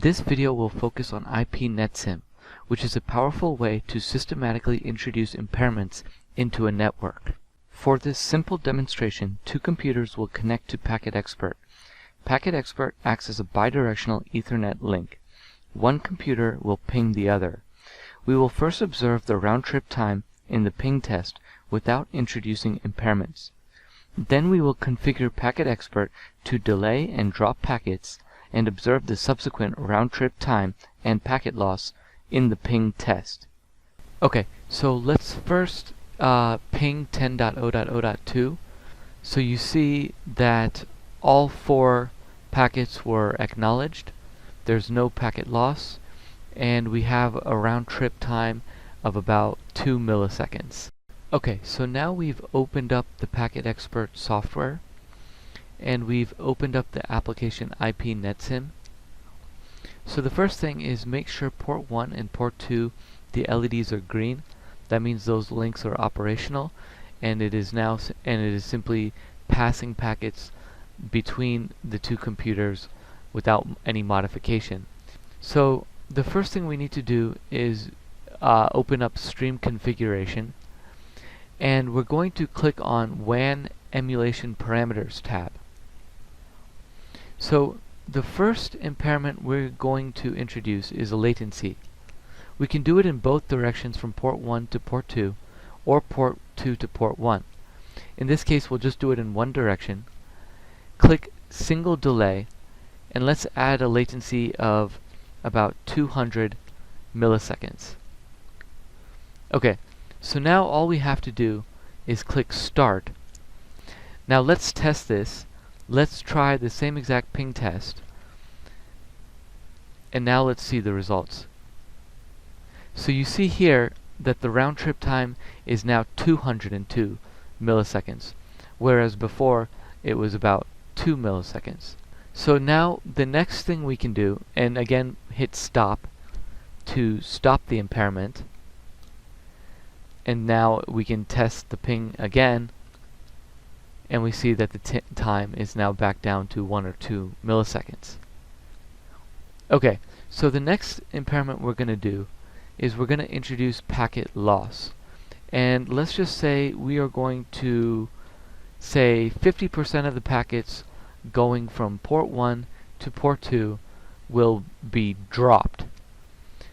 This video will focus on IPNetSim, which is a powerful way to systematically introduce impairments into a network. For this simple demonstration, two computers will connect to PacketExpert. PacketExpert acts as a bidirectional Ethernet link. One computer will ping the other. We will first observe the round-trip time in the ping test without introducing impairments. Then we will configure PacketExpert to delay and drop packets and observe the subsequent round-trip time and packet loss in the ping test. Okay, so let's first ping 10.0.0.2. So you see that all four packets were acknowledged. There's no packet loss, and we have a round-trip time of about 2 milliseconds. Okay, so now we've opened up the PacketExpert software, and we've opened up the application IPNetSim. So the first thing is make sure port 1 and port 2, the LEDs are green. That means those links are operational, and it is simply passing packets between the two computers without any modification. So the first thing we need to do is open up Stream Configuration, and we're going to click on WAN Emulation Parameters tab. So the first impairment we're going to introduce is a latency. We can do it in both directions, from port 1 to port 2 or port 2 to port 1. In this case, we'll just do it in one direction. Click Single Delay, and let's add a latency of about 200 milliseconds. Okay, so now all we have to do is click Start. Now let's test this. Let's try the same exact ping test, and now let's see the results. So you see here that the round-trip time is now 202 milliseconds, whereas before it was about 2 milliseconds. So now the next thing we can do, and again hit stop to stop the impairment, and now we can test the ping again, and we see that the time is now back down to 1 or 2 milliseconds. Okay, so the next impairment we're going to do is we're going to introduce packet loss. And let's just say we are going to say 50% of the packets going from port 1 to port 2 will be dropped.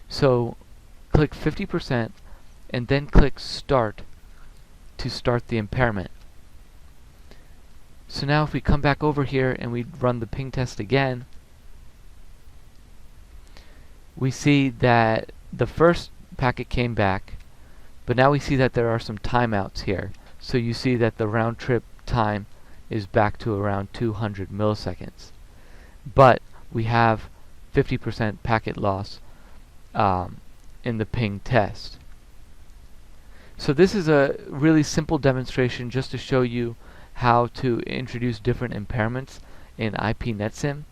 So click 50% and then click Start to start the impairment. So now if we come back over here and we run the ping test again, we see that the first packet came back, but now we see that there are some timeouts here. So you see that the round trip time is back to around 200 milliseconds. But we have 50% packet loss in the ping test. So this is a really simple demonstration just to show you how to introduce different impairments in IPNetSim.